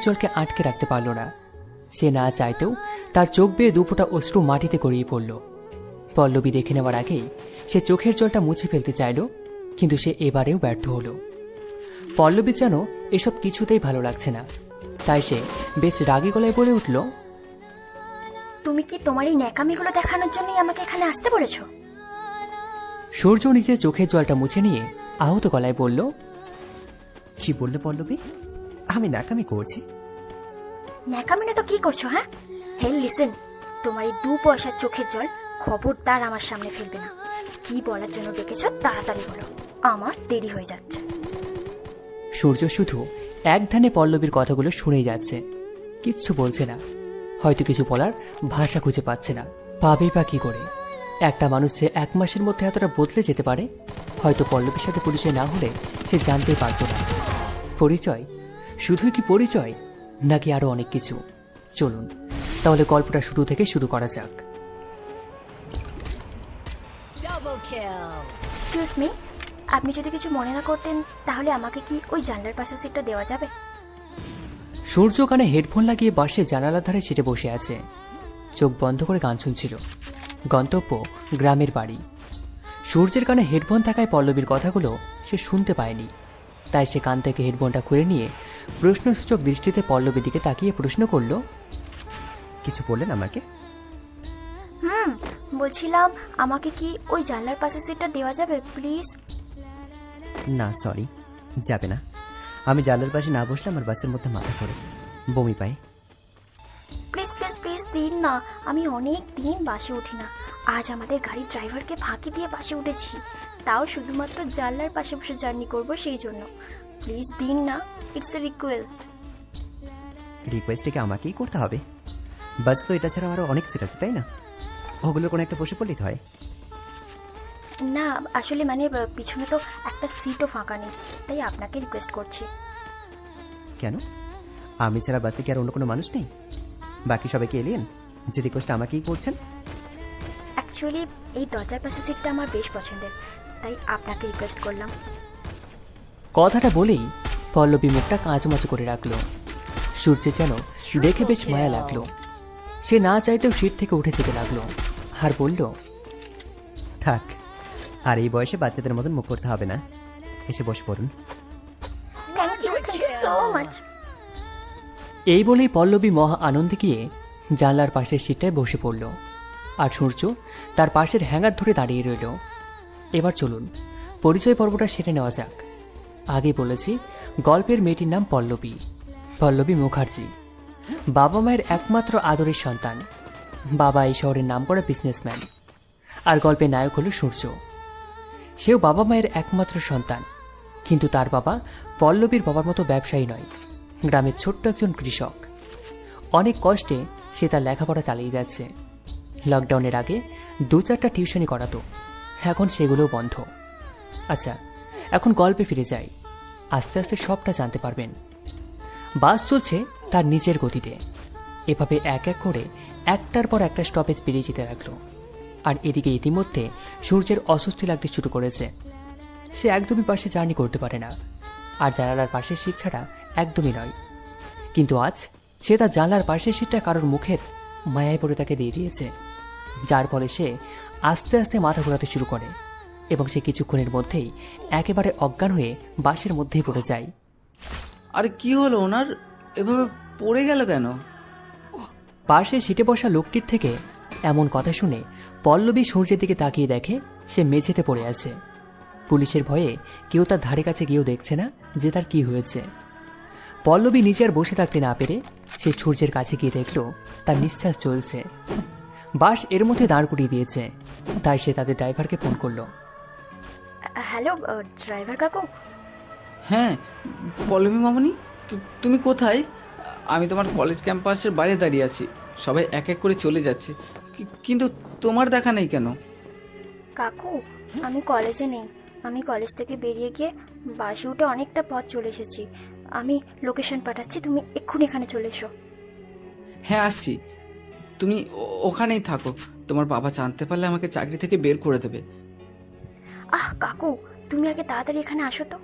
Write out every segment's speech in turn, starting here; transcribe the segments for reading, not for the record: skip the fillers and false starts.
জলকে আটকে রাখতে পারল না। সে না চাইতেও তার চোখ বেয়ে দুফোঁটা অশ্রু মাটিতে গড়িয়ে পড়ল। পল্লবী দেখে নেওয়ার আগেই সে চোখের জলটা মুছে ফেলতে চাইল, কিন্তু সে এবারেও ব্যর্থ হল। পল্লবী যেন এসব কিছুতেই ভালো লাগছে না, তাই সে বেশ রাগী গলায় বলে উঠল, তুমি কি তোমার এই ন্যাকামিগুলো দেখানোর জন্যই আমাকে এখানে আসতে বলেছ? সূর্য নিজের চোখের জলটা মুছে নিয়ে আহত গলায় বলল, কি বললে পল্লবী? আমি ন্যাকামি করছি? ন্যাকামি না তো কি করছো? হ্যাঁ, হেল লিসেন, তোমার এই 2 পয়সার চোখের জল খবরদার আমার সামনে ফেলবে না। কি বলার জন্য ডেকেছ তাড়াতাড়ি বলো, আমার দেরি হয়ে যাচ্ছে। সূর্য শুধু এক ধ্যানে পল্লবীর কথাগুলো শুনেই যাচ্ছে, কিচ্ছু বলছে না। হয়তো কিছু বলার ভাষা খুঁজে পাচ্ছে না। পাবেই বা কি করে? একটা মানুষ যে 1 মাসের মধ্যে এতটা বদলে যেতে পারে, হয়তো পল্লবীর সাথে পরিচয় না হলে সে জানতেই পারত না। পরিচয় শুধুই কি পরিচয়, নাকি আরো অনেক কিছু? চলুন তাহলে গল্পটা শুরু থেকে শুরু করা যাক। এক্সকিউজ মি, আপনি যদি কিছু মনে না করতেন তাহলে আমাকে কি ওই জানলার পাশে সিটটা দেওয়া যাবে? সূর্য কানে হেডফোন লাগিয়ে বাসে জানালার ধারে সিটে বসে আছে। চোখ বন্ধ করে গান শুনছিল। গন্তব্য গ্রামের বাড়ি। সূর্যের কানে হেডফোন থাকায় পল্লবীর কথাগুলো সে শুনতে পায়নি। তাই সে কান থেকে হেডফোনটা খুলে নিয়ে প্রশ্নসূচক দৃষ্টিতে পল্লবীর দিকে তাকিয়ে প্রশ্ন করল, কিছু বললেন আমাকে? বলছিলাম আমাকে কি ওই জানলার পাশে সিটটা দেওয়া যাবে প্লিজ? না সরি, যাবে না। আমি জানলার পাশে না বসলে আমার বাসের মধ্যে মাথা ঘোরে, বমি পায়। প্লিজ প্লিজ প্লিজ দিন না, আমি অনেক দিন বাসে উঠি না। আজ আমাদের গাড়ির ড্রাইভারকে ফাঁকি দিয়ে বাসে উঠেছি, তাও শুধুমাত্র জানলার পাশে বসে জার্নি করব সেই জন্য। প্লিজ দিন না, ইটস এ রিকোয়েস্ট। রিকোয়েস্টটাকে আমাকেই করতে হবে? বাস তো এটা ছাড়া আরও অনেক সিট আছে, তাই না? ওগুলো কোনো একটা বসে পড়লেই তো হয়। না আসলে মানে পিছনে তো একটা সিটও ফাঁকা নেই, তাই আপনাকে রিকোয়েস্ট করছি। কেন? আমি ছাড়া বাসে কি আর অন্য কোনো মানুষ নেই? বাকি সবাইকে এলিয়েন যে রিকোয়েস্টটা আমাকেই করছেন? অ্যাকচুয়ালি এই দরজার পাশে সিটটা আমার বেশ পছন্দের, তাই আপনাকে রিকোয়েস্ট করলাম। কথাটা বলেই পল্লবী মুখটা কাঁচমাচু করে রাখল। সূর্যে যেন দেখে বেশ মায়া লাগলো। সে না চাইতেও সিট থেকে উঠে যেতে লাগলো আর বলল, থাক, আর এই বয়সে বাচ্চাদের মতন মুখ করতে হবে না, এসে বসে পড়ুন। Thank you so much. এই বলেই পল্লবী মহা আনন্দে গিয়ে জানলার পাশের সিটটায় বসে পড়ল, আর সূর্য তার পাশের হ্যাঙ্গার ধরে দাঁড়িয়ে রইল। এবার চলুন পরিচয় পর্বটা সেরে নেওয়া যাক। আগে বলেছি গল্পের মেয়েটির নাম পল্লবী, পল্লবী মুখার্জি। বাবা মায়ের একমাত্র আদরের সন্তান। বাবা এই শহরের নামকরা বিজনেসম্যান, আর গল্পের নায়ক হল সূর্য। সেও বাবা মায়ের একমাত্র সন্তান, কিন্তু তার বাবা পল্লবীর বাবার মতো ব্যবসায়ী নয়, গ্রামের ছোট্ট একজন কৃষক। অনেক কষ্টে সে তার লেখাপড়া চালিয়ে যাচ্ছে। লকডাউনের আগে 2-4টা টিউশনি করাতো, এখন সেগুলোও বন্ধ। আচ্ছা, এখন গল্পে ফিরে যাই। আস্তে আস্তে সবটা জানতে পারবেন। বাস চলছে তার নিজের গতিতে। এভাবে এক এক করে একটার পর একটা স্টপেজ পেরিয়ে যেতে লাগলো। আর এদিকে ইতিমধ্যে সূর্যের অস্বস্তি লাগতে শুরু করেছে। সে একদমই পাশে জার্নি করতে পারে না, আর জানালার পাশের সিট ছাড়া একদমই নয়। কিন্তু আজ সে তার জানলার পাশের সিটটা কারোর মুখের মায়ায় পড়ে তাকে দিয়ে দিয়েছে, যার ফলে সে আস্তে আস্তে মাথা ঘোরাতে শুরু করে এবং সে কিছুক্ষণের মধ্যেই একেবারে অজ্ঞান হয়ে বাসের মধ্যেই পড়ে যায়। আরে কি হলো ওনার? এভাবে পড়ে গেল কেন? পাশে সিটে বসা লোকটির থেকে এমন কথা শুনে পল্লবী সূর্যের দিকে তাকিয়ে দেখে সে মেঝেতে পড়ে আছে। পুলিশের ভয়ে কেউ তার ধারে কাছে গিয়েও দেখছে না যে তার কি হয়েছে। পল্লবী নিচে আর বসে থাকতে না পেরে সে সূর্যের কাছে গিয়ে দেখল তার নিঃশ্বাস চলছে। বাস এর মধ্যে দাঁড় করিয়ে দিয়েছে, তাই সে তাদের ড্রাইভারকে ফোন করলো। হ্যালো ড্রাইভার কাকু। হ্যাঁ পল্লবী মামনি, তুমি কোথায়? আমি তোমার কলেজ ক্যাম্পাসের বাইরে দাঁড়িয়ে আছি, সবাই এক এক করে চলে যাচ্ছে, কিন্তু তোমার দেখা নেই কেন? কাকু আমি কলেজে নেই, আমি কলেজ থেকে বেরিয়ে গিয়ে বাসে উঠে অনেকটা পথ চলে এসেছি। আমি লোকেশন পাঠাচ্ছি, তুমি এক্ষুনি এখানে চলে এসো। হ্যাঁ আসছি, তুমি ওখানেই থাকো। তোমার বাবা জানতে পারলে আমাকে চাকরি থেকে বের করে দেবে। কাকু তুমি আগে তাড়াতাড়ি এখানে আসো তো।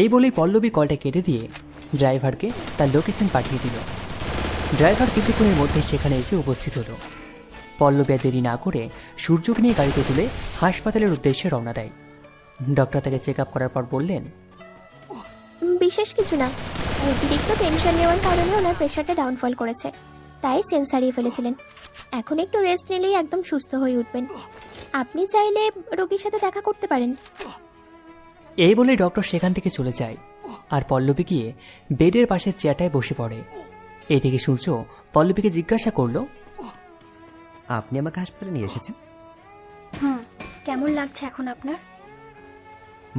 এই বলেই পল্লবী কলটা কেটে দিয়ে ড্রাইভারকে তার লোকেশন পাঠিয়ে দিল। ড্রাইভার কিছুক্ষণের মধ্যে সেখানে এসে উপস্থিত হলো। পল্লবী আর দেরি না করে সূর্যকে নিয়ে গাড়িতে তুলে হাসপাতালের উদ্দেশ্যে রওনা দেয়। ডক্টর তাকে চেক আপ করার পর বললেন, বিশেষ কিছু না, অতিরিক্ত টেনশন নেওয়ার কারণে ওনার প্রেশারটা ডাউনফল করেছে, তাই সেন্স হারিয়ে ফেলেছিলেন। এখন একটু রেস্ট নিলেই একদম সুস্থ হয়ে উঠবেন। আপনি চাইলে রোগীর সাথে দেখা করতে পারেন। এই বলে ডক্টর সেখান থেকে চলে যায় আর পল্লবী গিয়ে বেডের পাশের চেয়ারটায় বসে পড়ে। এদিকে সূর্য পল্লবীকে জিজ্ঞাসা করলো, আপনি আমাকে হাসপাতালে নিয়ে এসেছেন? কেমন লাগছে এখন আপনার?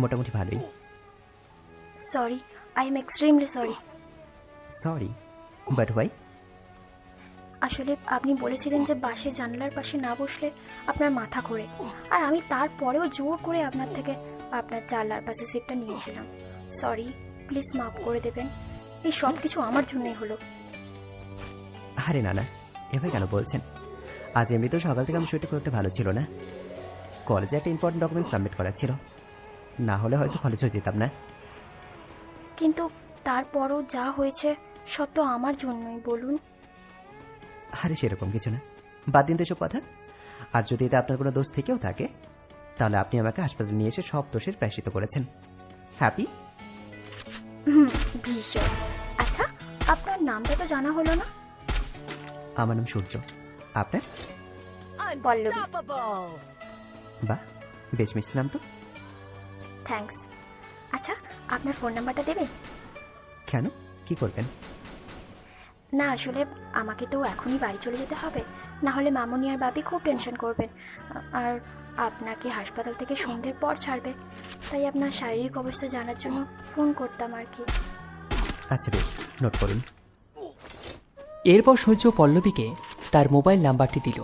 মোটামুটি ভালোই। Sorry, I am extremely sorry. Sorry, but why? আসলে আপনি বলেছিলেন যে বাসে জানলার পাশে না বসলে আপনার মাথা ঘোরে, আর আমি তারপরেও জোর করে আপনার থেকে আপনার জানলার পাশে সিটটা নিয়েছিলাম। সরি, প্লিজ মাফ করে দেবেন। এই সব কিছু আমার জন্যই হলো। আরে না না, এভাবে কেন বলছেন? আজ এমনি তো সকাল থেকে আমার শরীরটা খুব একটা ভালো ছিল না। কলেজে একটা ইম্পর্টেন্ট ডকুমেন্ট সাবমিট করার ছিল, না হলে হয়তো কলেজেও যেতাম না। কিন্তু তারপরও যা হয়েছে সব তো আমার জন্যই, বলুন। আরে সেরকম কিছু না, বাদ দিন তো এসব কথা। আর যদি এতে আপনার কোনো দোষ থেকেও থাকে, তাহলে আপনি আমাকে হাসপাতালে নিয়ে এসে সব দোষের প্রায়শ্চিত্ত করেছেন। হ্যাপি? ভীষণ। আচ্ছা, আপনার নামটা তো জানা হলো না। আমার নাম সূর্য। আপনার? পল্লবী। বাহ, বেশ মিষ্টি নাম তো। থ্যাঙ্কস। আচ্ছা, আপনার ফোন নাম্বারটা দেবেন? কেন, কি করবেন? না, আসলে আমাকে তো এখনই বাড়ি চলে যেতে হবে, না হলে মামুনি আর বাপি খুব টেনশন করবেন। আর আপনাকে হাসপাতাল থেকে সন্ধ্যের পর ছাড়বে, তাই আপনার শারীরিক অবস্থা জানার জন্য ফোন করতাম আর কি। আচ্ছা বেশ, নোট করুন। এরপর সূর্য পল্লবীকে তার মোবাইল নাম্বারটি দিল।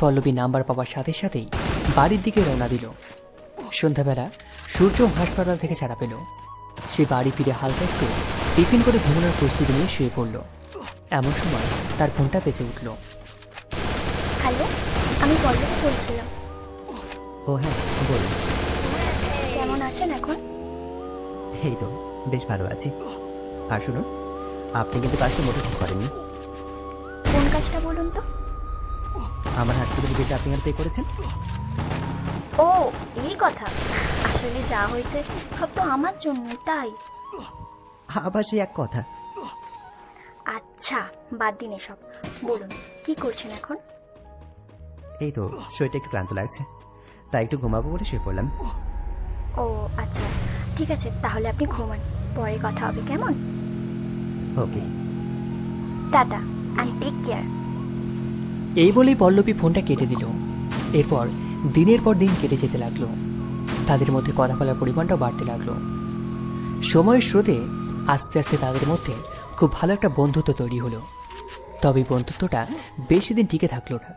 পল্লবী নাম্বার পাওয়ার সাথে সাথেই বাড়ির দিকে রওনা দিল। সন্ধ্যাবেলা সূর্য হাসপাতাল থেকে ছাড়া পেল। সে বাড়ি ফিরে হালকা একটু টিফিন করে ঘুমানোর প্রস্তুতি নিয়ে শুয়ে পড়ল। এমন সময় তার ফোনটা বেজে উঠল। হ্যালো, আমি পল্লবী বলছিলাম। ও হ্যাঁ, বলুন। কেমন আছেন এখন? এই তো বেশ ভালো আছি। আর শুনুন, আপনি কিন্তু কাজটা মোটে ঠিক করেননি। কোন কাজটা বলুন তো? আমার হাসপাতালে যেটা আপনি আর পে করেছেন। ও, এই কথা। আসলে যা হয়েছে সব তো আমার জন্যই, তাই। আবার সেই এক কথা। আচ্ছা, বাদ দিন এসব। বলুন, কি করছেন এখন? এই তো শরীরটা একটু ক্লান্ত লাগছে, তাই একটু ঘুমাবো বলে শুয়ে পড়লাম। ও আচ্ছা, ঠিক আছে, তাহলে আপনি ঘুমান, পরে কথা হবে, কেমন? ওকে, টাটা অ্যান্ড টেক কেয়ার। এই বলেই পল্লবী ফোনটা কেটে দিল। এরপর দিনের পর দিন কেটে যেতে লাগলো। তাদের মধ্যে কথা বলার পরিমাণটাও বাড়তে লাগলো। সময়ের স্রোতে আস্তে আস্তে তাদের মধ্যে খুব ভালো একটা বন্ধুত্ব তৈরি হলো। তবে বন্ধুত্বটা বেশি দিন টিকে থাকলো না।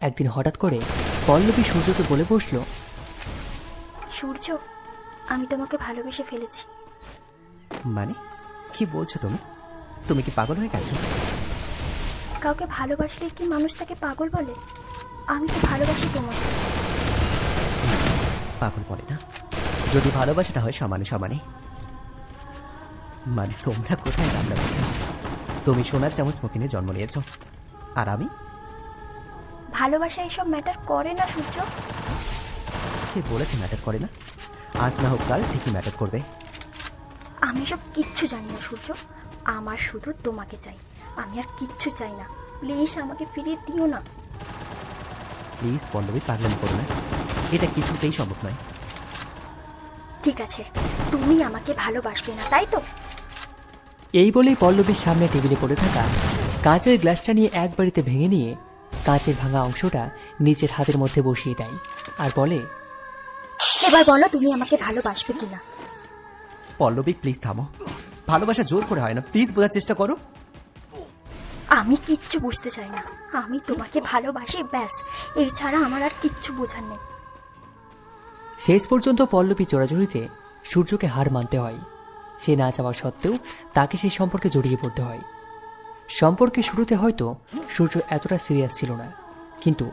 একদিন হঠাৎ করে পল্লবী সূর্যকে বলে বসলো, সূর্য, আমি তোমাকে ভালোবেসে ফেলেছি। মানে কি বলছো তুমি? তুমি কি পাগল হয়ে গেছো? কাউকে ভালোবাসলে কি মানুষ তাকে পাগল বলে? আমি তো ভালোবাসি তোমাকে। পাগল বলে না, যদি ভালোবাসাটা হয় সমানে সমানে। মানে তোমরা কোথায় রান্না করছো? তুমি সোনার চামচ মুখে নিয়ে জন্ম নিয়েছ, আর আমি? ভালোবাসা এসব ম্যাটার করে না সূর্য। কে বলেছে ম্যাটার করে না? আজ না হোক কাল ঠিকই ম্যাটার করবে। আমি এসব কিচ্ছু জানি না সূর্য, আমার শুধু তোমাকে চাই, আমি আর কিচ্ছু চাই না। প্লিজ আমাকে ফিরিয়ে দিও না। প্লিজ পল্লবী, পাগলামি করো না, এটা কিছুতেই সম্ভব নয়। ঠিক আছে, তুমি আমাকে ভালোবাসবে না, তাই তো? এই বলেই পল্লবীর সামনে টেবিলে পড়ে থাকা কাঁচের গ্লাসটা নিয়ে এক বাড়িতে ভেঙে নিয়ে কাঁচের ভাঙা অংশটা নিজের হাতের মধ্যে বসিয়ে দেয় আর বলে, এবার বলো তুমি আমাকে ভালোবাসবে কিনা। পল্লবী প্লিজ থামো, ভালোবাসা জোর করে হয় না, প্লিজ বোঝার চেষ্টা করো। আমি কিচ্ছু বুঝতে চাই না, আমি তোমাকে ভালোবাসি, ব্যাস। এছাড়া আমার আর কিচ্ছু বোঝার নেই। শেষ পর্যন্ত পল্লবী চোরাচুরিতে সূর্যকে হার মানতে হয়। সে না চাওয়া সত্ত্বেও তাকে সেই সম্পর্কে জড়িয়ে পড়তে হয়। সম্পর্কে শুরুতে হয়তো সূর্য এতটা সিরিয়াস ছিল না, কিন্তু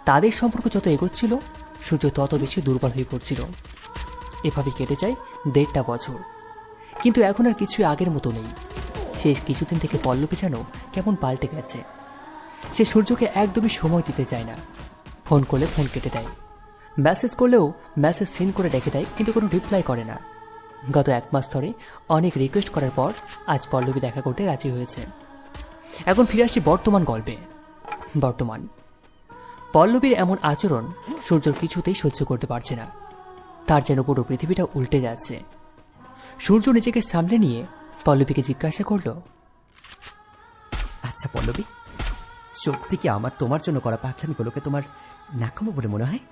তাদের সম্পর্ক যত এগোচ্ছিল সূর্য তত বেশি দুর্বল হয়ে পড়ছিল। এভাবে কেটে যায় 1.5 বছর। কিন্তু এখন আর কিছুই আগের মতো নেই। শেষ কিছুদিন থেকে পল্লবী যেন কেমন পাল্টে গেছে। সে সূর্যকে একদমই সময় দিতে চায় না। ফোন করলে ফোন কেটে দেয়, মেসেজ করলেও মেসেজ সিন করে রেখে দেয়, কিন্তু কোনো রিপ্লাই করে না। গত 1 মাস ধরে অনেক রিকোয়েস্ট করার পর আজ পল্লবী দেখা করতে রাজি হয়েছে। এখন ফিরে আসি বর্তমান গল্পে। পল্লবীর এমন আচরণ সূর্য কিছুতেই সহ্য করতে পারছে না। তার যেন পুরো পৃথিবীটা উল্টে যাচ্ছে। সূর্য নিজেকে সামলে নিয়ে পল্লবীকে জিজ্ঞাসা করল, আচ্ছা পল্লবী, সত্যি কি আমার তোমার জন্য করা পাখলামিগুলোকে তোমার ন্যাকামো বলে মনে হয়?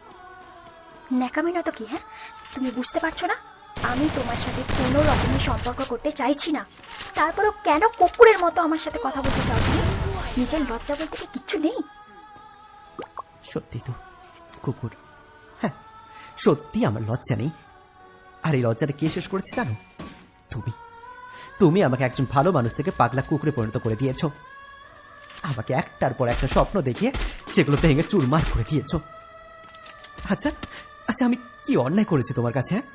ন্যাকামি না তো কি? হ্যাঁ, তুমি বুঝতে পারছো না? আমি তোমার সাথে কোনো রকমের সম্পর্ক করতে চাইছি না। তারপরেও কেন কুকুরের মতো আমার সাথে কথা বলতে চাও তুমি? নিজের লজ্জা বলতে কি কিচ্ছু নেই? সত্যি তো কুকুর। হ্যাঁ, সত্যি আমার লজ্জা নেই। আর এই লজ্জাটা কে শেষ করেছে জানো? তুমি। তুমি আমাকে একজন ভালো মানুষ থেকে পাগলা কুকুরে পরিণত করে দিয়েছ। আমাকে একটার পর একটা স্বপ্ন দেখিয়ে সেগুলো ভেঙে চুরমার করে দিয়েছ। আচ্ছা আচ্ছা, আমি কি অন্যায় করেছি তোমার কাছে, হ্যাঁ,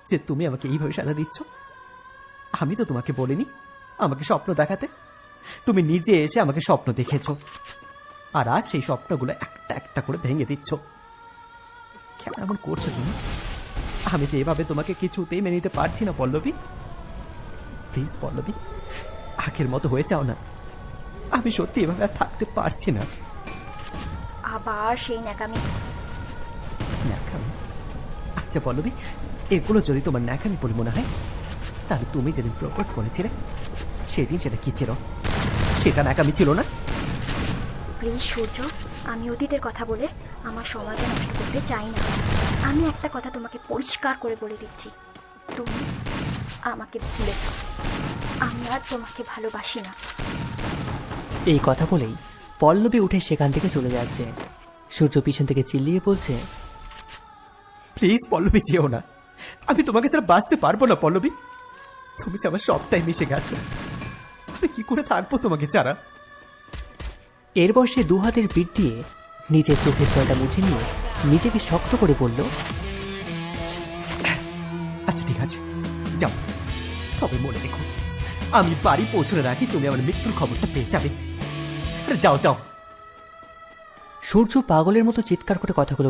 যে তুমি আমাকে এইভাবে সাজা দিচ্ছ? আমি তো তোমাকে বলিনি আমাকে স্বপ্ন দেখাতে। তুমি নিজে এসে আমাকে স্বপ্ন দেখেছ, আর আজ সেই স্বপ্নগুলো একটা একটা করে ভেঙে দিচ্ছ। কেন এমন করছো তুমি? আমি যে এভাবে তোমাকে কিছুতেই মেনে নিতে পারছি না পল্লবী। প্লিজ পল্লবী, আগের মতো হয়ে যাও না। আমি সত্যি এভাবে আর থাকতে পারছি না। আবার সেই ন্যাকামি? ন্যাকামি? আচ্ছা পল্লবী, এগুলো যদি তোমার ন্যাকামি বলে মনে হয়, তাহলে তুমি যেদিন প্রপোজ করেছিলে সেদিন সেটা কি ছিল? সেটা ন্যাকামি ছিল না? প্লিজ সূর্য, আমি অতীতের কথা বলে আমার সময়টা নষ্ট করতে চাই না। আমি একটা কথা তোমাকে পরিষ্কার করে বলে দিচ্ছি, তুমি আমাকে ভুলে যাও। আমি আর তোমাকে ভালোবাসি না। এই কথা বলেই পল্লবী উঠে সেখান থেকে চলে যাচ্ছে। সূর্য পিছন থেকে চিল্লিয়ে বলছে, প্লিজ পল্লবী, যেও না। আমি তোমাকে ছাড়া বাঁচতে পারবো না পল্লবী। তুমি যে আমার সবটাই মিশে গেছো, আমি কি করে থাকবো তোমাকে ছাড়া? এরপর সে 2 হাতের পিঠ দিয়ে নিজের চোখের জলটা মুছে নিয়ে নিজেকে শক্ত করে বলল, আচ্ছা ঠিক আছে, যাও। তবে মনে রেখো, আমি বাড়ি পৌঁছানোর আগে তুমি আমার মৃত্যুর খবরটা পেয়ে যাবে। আরে যাও যাও। সূর্য পাগলের মতো চিৎকার করে কথাগুলো